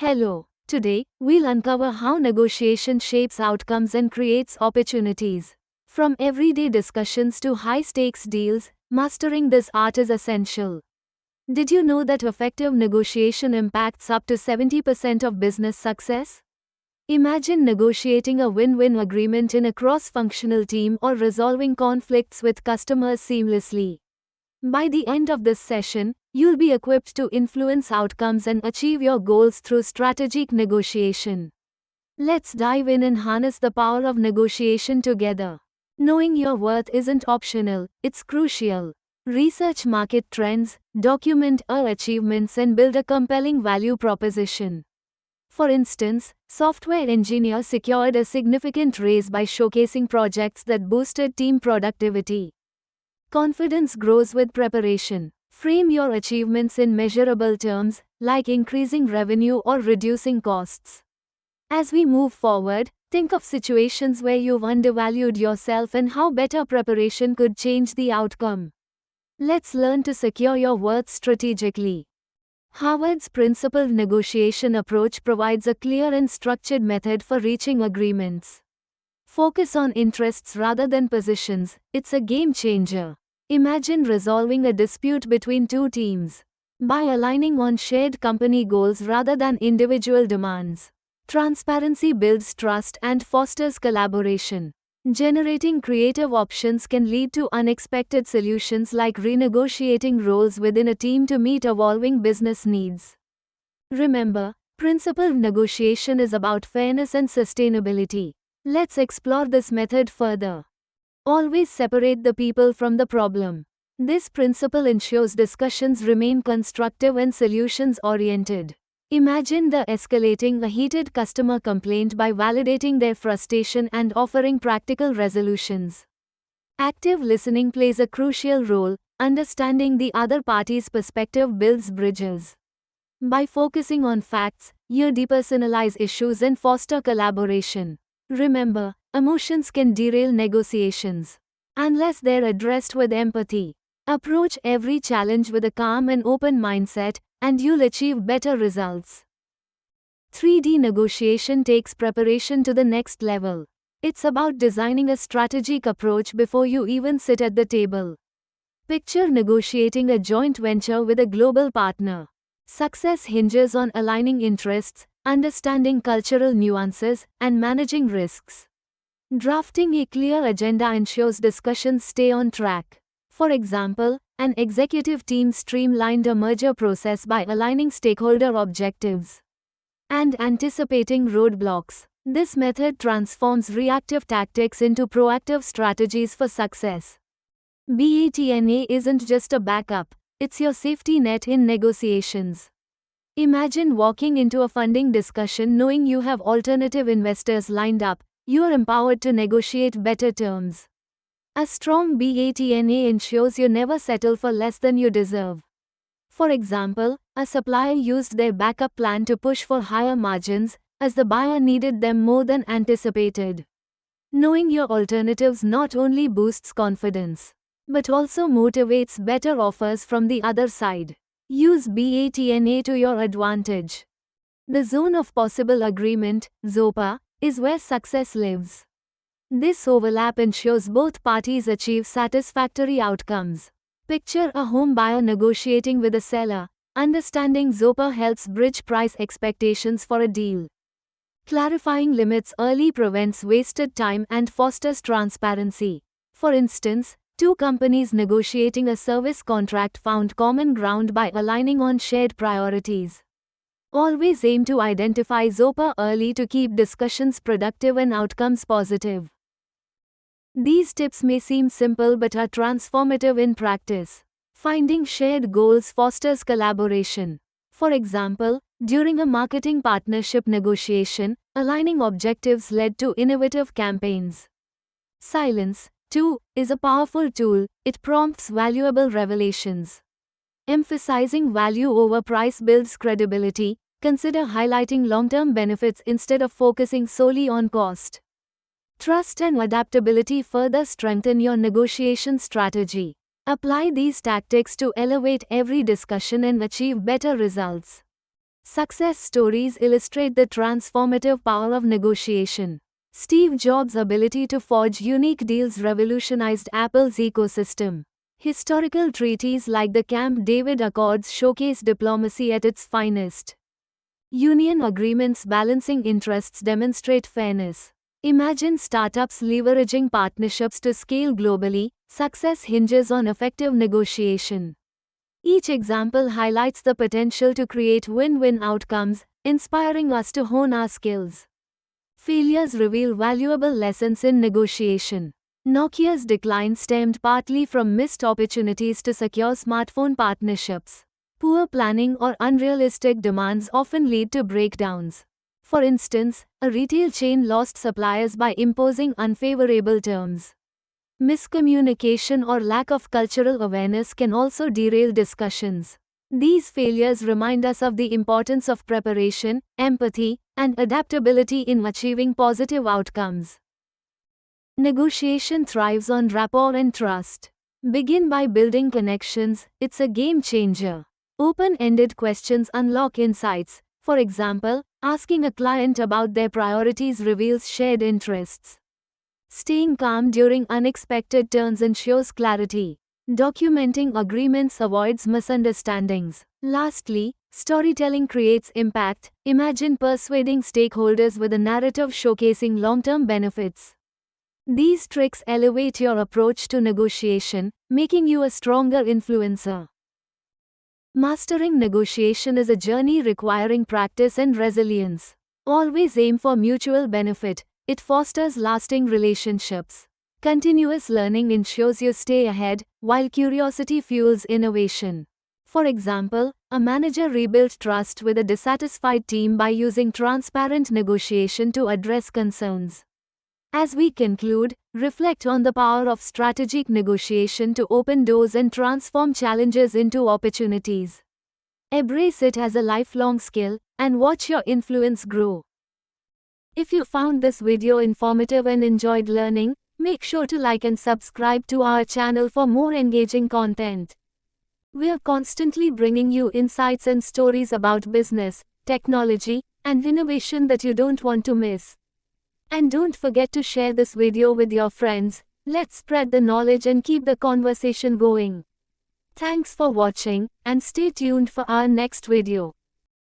Hello. Today, we'll uncover how negotiation shapes outcomes and creates opportunities. From everyday discussions to high stakes deals, mastering this art is essential. Did you know that effective negotiation impacts up to 70% of business success? Imagine negotiating a win win agreement in a cross functional team or resolving conflicts with customers seamlessly. By the end of this session, you'll be equipped to influence outcomes and achieve your goals through strategic negotiation. Let's dive in and harness the power of negotiation together. Knowing your worth isn't optional, it's crucial. Research market trends, document your achievements, and build a compelling value proposition. For instance, software engineers secured a significant raise by showcasing projects that boosted team productivity. Confidence grows with preparation. Frame your achievements in measurable terms, like increasing revenue or reducing costs. As we move forward, think of situations where you've undervalued yourself and how better preparation could change the outcome. Let's learn to secure your worth strategically. Harvard's principled negotiation approach provides a clear and structured method for reaching agreements. Focus on interests rather than positions, it's a game changer. Imagine resolving a dispute between two teams by aligning on shared company goals rather than individual demands. Transparency builds trust and fosters collaboration. Generating creative options can lead to unexpected solutions like renegotiating roles within a team to meet evolving business needs. Remember, principled negotiation is about fairness and sustainability. Let's explore this method further. Always separate the people from the problem. This principle ensures discussions remain constructive and solutions-oriented. Imagine escalating a heated customer complaint by validating their frustration and offering practical resolutions. Active listening plays a crucial role. Understanding the other party's perspective builds bridges. By focusing on facts, you depersonalize issues and foster collaboration. Remember, emotions can derail negotiations unless they're addressed with empathy. Approach every challenge with a calm and open mindset, and you'll achieve better results. 3D negotiation takes preparation to the next level. It's about designing a strategic approach before you even sit at the table. Picture negotiating a joint venture with a global partner. Success hinges on aligning interests, understanding cultural nuances, and managing risks. Drafting a clear agenda ensures discussions stay on track. For example, an executive team streamlined a merger process by aligning stakeholder objectives and anticipating roadblocks. This method transforms reactive tactics into proactive strategies for success. BATNA isn't just a backup, it's your safety net in negotiations. Imagine walking into a funding discussion knowing you have alternative investors lined up. You are empowered to negotiate better terms. A strong BATNA ensures you never settle for less than you deserve. For example, a supplier used their backup plan to push for higher margins, as the buyer needed them more than anticipated. Knowing your alternatives not only boosts confidence, but also motivates better offers from the other side. Use BATNA to your advantage. The zone of possible agreement, ZOPA, is where success lives. This overlap ensures both parties achieve satisfactory outcomes. Picture a home buyer negotiating with a seller. Understanding ZOPA helps bridge price expectations for a deal. Clarifying limits early prevents wasted time and fosters transparency. For instance, two companies negotiating a service contract found common ground by aligning on shared priorities. Always aim to identify ZOPA early to keep discussions productive and outcomes positive. These tips may seem simple but are transformative in practice. Finding shared goals fosters collaboration. For example, during a marketing partnership negotiation, aligning objectives led to innovative campaigns. Silence, too, is a powerful tool. It prompts valuable revelations. Emphasizing value over price builds credibility. Consider highlighting long-term benefits instead of focusing solely on cost. Trust and adaptability further strengthen your negotiation strategy. Apply these tactics to elevate every discussion and achieve better results. Success stories illustrate the transformative power of negotiation. Steve Jobs' ability to forge unique deals revolutionized Apple's ecosystem. Historical treaties like the Camp David Accords showcase diplomacy at its finest. Union agreements balancing interests demonstrate fairness. Imagine startups leveraging partnerships to scale globally. Success hinges on effective negotiation. Each example highlights the potential to create win-win outcomes, inspiring us to hone our skills. Failures reveal valuable lessons in negotiation. Nokia's decline stemmed partly from missed opportunities to secure smartphone partnerships. Poor planning or unrealistic demands often lead to breakdowns. For instance, a retail chain lost suppliers by imposing unfavorable terms. Miscommunication or lack of cultural awareness can also derail discussions. These failures remind us of the importance of preparation, empathy, and adaptability in achieving positive outcomes. Negotiation thrives on rapport and trust. Begin by building connections, it's a game changer. Open-ended questions unlock insights. For example, asking a client about their priorities reveals shared interests. Staying calm during unexpected turns ensures clarity. Documenting agreements avoids misunderstandings. Lastly, storytelling creates impact. Imagine persuading stakeholders with a narrative showcasing long-term benefits. These tricks elevate your approach to negotiation, making you a stronger influencer. Mastering negotiation is a journey requiring practice and resilience. Always aim for mutual benefit. It fosters lasting relationships. Continuous learning ensures you stay ahead, while curiosity fuels innovation. For example, a manager rebuilt trust with a dissatisfied team by using transparent negotiation to address concerns. As we conclude, reflect on the power of strategic negotiation to open doors and transform challenges into opportunities. Embrace it as a lifelong skill, and watch your influence grow. If you found this video informative and enjoyed learning, make sure to like and subscribe to our channel for more engaging content. We are constantly bringing you insights and stories about business, technology, and innovation that you don't want to miss. And don't forget to share this video with your friends. Let's spread the knowledge and keep the conversation going. Thanks for watching, and stay tuned for our next video.